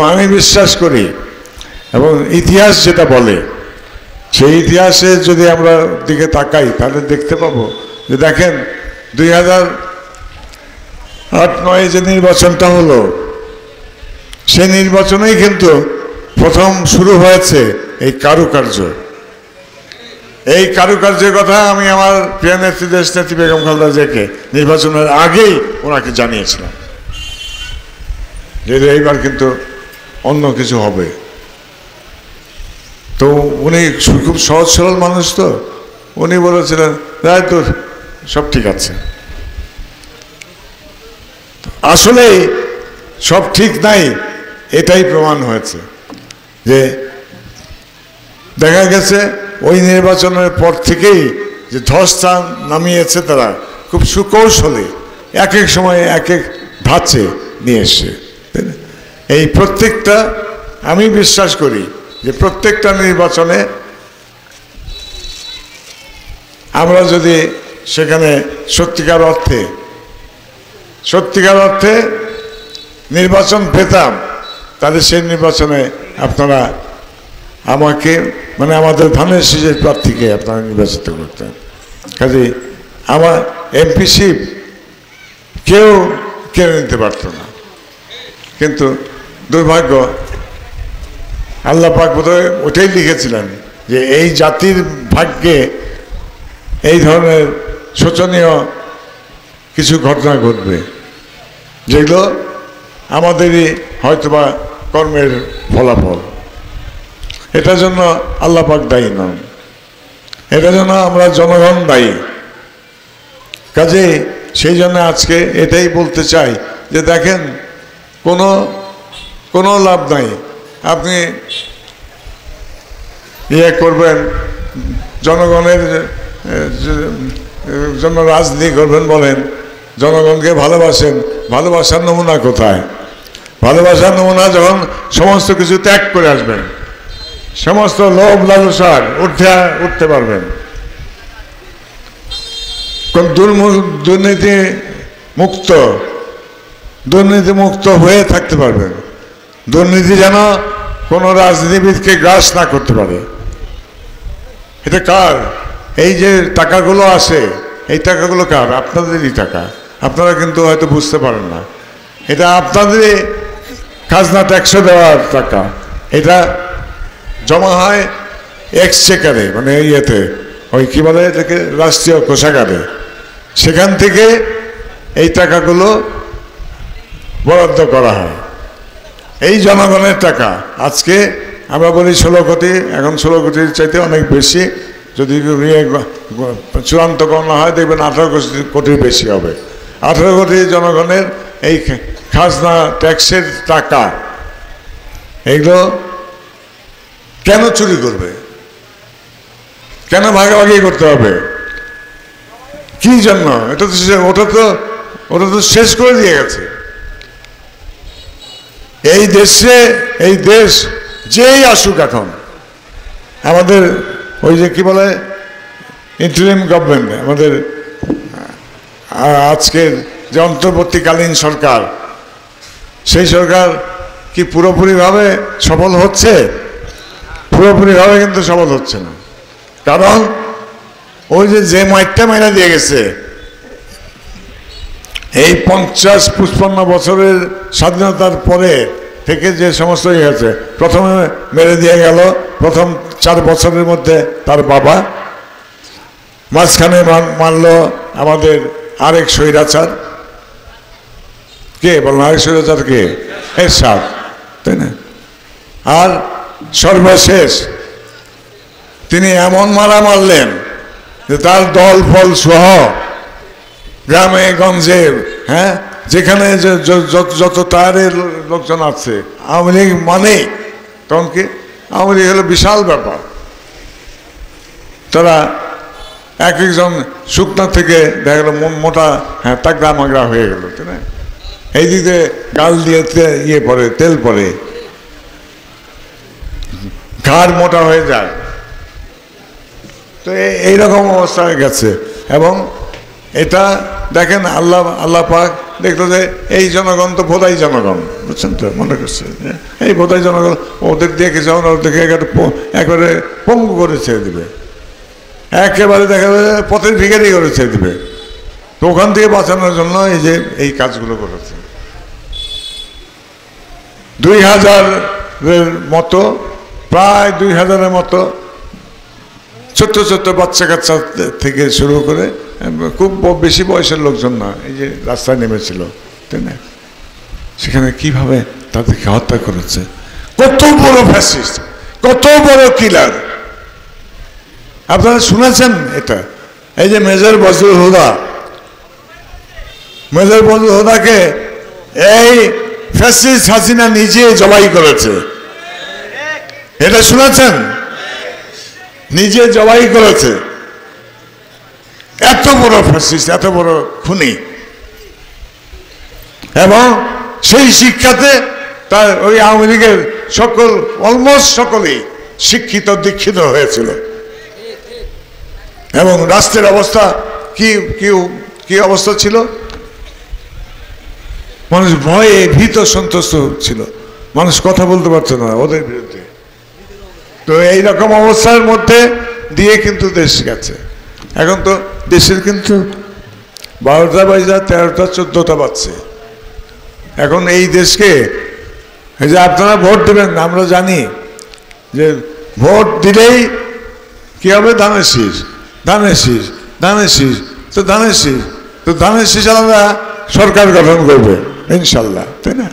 আমি বিশ্বাস করি এবং ইতিহাস যেটা বলে সেই ইতিহাসে যদি আমরা দিকে তাকাই তাহলে দেখতে পাবো যে দেখেন 2008-9 যে নির্বাচনটা হলো সেই নির্বাচনেই কিন্তু প্রথম শুরু হয়েছে এই কারুকার্য। এই কারুকার্যের কথা আমি আমার প্রিয় নেত্রী দেশনেত্রী বেগম খালেদা জিয়াকে নির্বাচনের আগেই ওনাকে জানিয়েছিলাম যে এইবার কিন্তু অন্য কিছু হবে। তো উনি খুব সহজ সরল মানুষ, তো উনি বলেছিলেন তাই তো সব ঠিক আছে। আসলে সব ঠিক নাই এটাই প্রমাণ হয়েছে যে দেখা গেছে ওই নির্বাচনের পর থেকেই যে ধসটা নামিয়েছে তারা খুব সুকৌশলে এক এক সময়ে এক এক ধাঁচে নিয়ে এসছে। এই প্রত্যেকটা আমি বিশ্বাস করি যে প্রত্যেকটা নির্বাচনে আমরা যদি সেখানে সত্যিকার অর্থে নির্বাচন পেতাম তাহলে সেই নির্বাচনে আপনারা আমাকে মানে আমাদের ধানের শীষের প্রার্থীকে আপনারা নির্বাচিত করতেন। কাজে আমার এমপিশিপ কেউ কেড়ে নিতে পারত না। কিন্তু দুর্ভাগ্য আল্লাহ পাক বোধহয় ওটাই লিখেছিলেন যে এই জাতির ভাগ্যে এই ধরনের শোচনীয় কিছু ঘটনা ঘটবে যেগুলো আমাদেরই হয়তোবা কর্মের ফলাফল। এটার জন্য আল্লাহ পাক দায়ী নন, এটার জন্য আমরা জনগণ দায়ী। কাজে সেই জন্য আজকে এটাই বলতে চাই যে দেখেন কোনো লাভ নাই আপনি করবেন জনগণের জন্য রাজনীতি করবেন বলেন, জনগণকে ভালোবাসেন, ভালোবাসার নমুনা কোথায়? ভালোবাসার নমুনা যখন সমস্ত কিছু ত্যাগ করে আসবেন, সমস্ত লোভ লালসার উঠতে পারবেন, কোন দুর্নীতি মুক্ত হয়ে থাকতে পারবেন। দুর্নীতি যেন কোনো রাজনীতিবিদকে গ্রাস না করতে পারে। এটা কার? এই যে টাকাগুলো আসে এই টাকাগুলো কার? আপনাদেরই টাকা। আপনারা কিন্তু হয়তো বুঝতে পারেন না, এটা আপনাদেরই খাজনা ট্যাক্সে দেওয়ার টাকা। এটা জমা হয় এক্সচেকারে, মানে ইয়েতে ওই কী বলে এটাকে, রাষ্ট্রীয় কোষাগারে। সেখান থেকে এই টাকাগুলো বরাদ্দ করা হয়, এই জনগণের টাকা। আজকে আমরা বলি 16 কোটি, এখন 16 কোটির চাইতে অনেক বেশি। যদি চূড়ান্ত গণনা হয় দেখবেন 18 কোটির বেশি হবে। 18 কোটি জনগণের এই খাজনা ট্যাক্সের টাকা, এইগুলো কেন চুরি করবে? কেন ভাগাভাগি করতে হবে? কি জন্য? ওটা তো শেষ করে দিয়ে গেছে। এই দেশ যেই আসুক এখন, আমাদের ওই যে কি বলে ইন্টারিম গভর্নমেন্ট, আমাদের আজকের যে অন্তর্বর্তীকালীন সরকার, সেই সরকার কি পুরোপুরিভাবে সফল হচ্ছে? পুরোপুরিভাবে কিন্তু সফল হচ্ছে না। কারণ ওই যে মাইটটা মাইনা দিয়ে গেছে, এই 50-55 বছরের স্বাধীনতার পরে থেকে যে সমস্ত ইয়ে আছে, প্রথমে মেরে দিয়ে গেল প্রথম 4 বছরের মধ্যে তার বাবা, মাঝখানে মানল আমাদের আরেক স্বৈরাচার। কে বলেন আরেক স্বৈরাচার? কে? এরশাদ, তাই না? আর সর্বশেষ তিনি এমন মারলেন যে তার দল ফল সহ গ্রামে গঞ্জে, হ্যাঁ, যেখানে যত তারের লোকজন আছে, আওয়ামী লীগ মানে তখন কি আওয়ামী লীগ হলো বিশাল ব্যাপার। তারা এক একজন শুকনা থেকে দেখা গেল মোটা, হ্যাঁ, তাগড়া মাগড়া হয়ে গেল, তাই না? এই দিকে গাল দিয়ে ইয়ে পড়ে, তেল পড়ে, ঘাড় মোটা হয়ে যায়। তো এইরকম অবস্থা হয়ে গেছে। এবং এটা দেখেন আল্লাহ পাক দেখলো যে এই জনগণ তো বোধাই জনগণ, বুঝছেন তো, মনে করছে এই বোধাই জনগণ, ওদের দিয়ে কিছু ওদেরকে একবারে পঙ্গু করে ছেড়ে দিবে, একেবারে দেখা যাবে পথের ভিখারি করে ছেড়ে দিবে। তো ওখান থেকে বাঁচানোর জন্য এই যে এই কাজগুলো করেছে। 2000-এর মতো, প্রায় 2000-এর মতো ছোট্ট ছোট্ট বাচ্চা কাচ্চা থেকে শুরু করে খুব বেশি বয়সের লোকজন না, এই যে রাস্তায় নেমেছিল, তাই না? সেখানে কিভাবে তাদেরকে হত্যা করেছে, কত বড় ফ্যাসিস্ট, কত বড় কিলার। আপনারা শুনেছেন এটা? এই যে মেজর বজলুল হুদা, মেজর বজলুল হুদাকে এই ফ্যাসিস্ট হাসিনা নিজে জবাই করেছে, এটা শুনেছেন? নিজে জবাই করেছে। এত বড় ফ্যাসিস্ট, এত বড় খুনি। এবং সেই শিক্ষাতে তার ওই আওয়ামী লীগের সকল, অলমোস্ট সকলেই শিক্ষিত দীক্ষিত হয়েছিল। এবং রাষ্ট্রের অবস্থা কি কি কি অবস্থা ছিল? মানুষ ভয়ে ভীত সন্ত্রস্ত ছিল, মানুষ কথা বলতে পারছে না ওদের বিরুদ্ধে। তো এইরকম অবস্থার মধ্যে দিয়ে কিন্তু দেশ গেছে। এখন তো দেশের কিন্তু 12টা বাজে 13টা 14টা বাজছে। এখন এই দেশকে, এই যে আপনারা ভোট দেবেন, আমরা জানি যে ভোট দিলেই কি হবে? ধানের শীষ, ধানের শীষ, ধানের শীষ। তো ধানের শীষ, তো ধানের শীষ আলাদা সরকার গঠন করবে ইনশাল্লাহ, তাই না?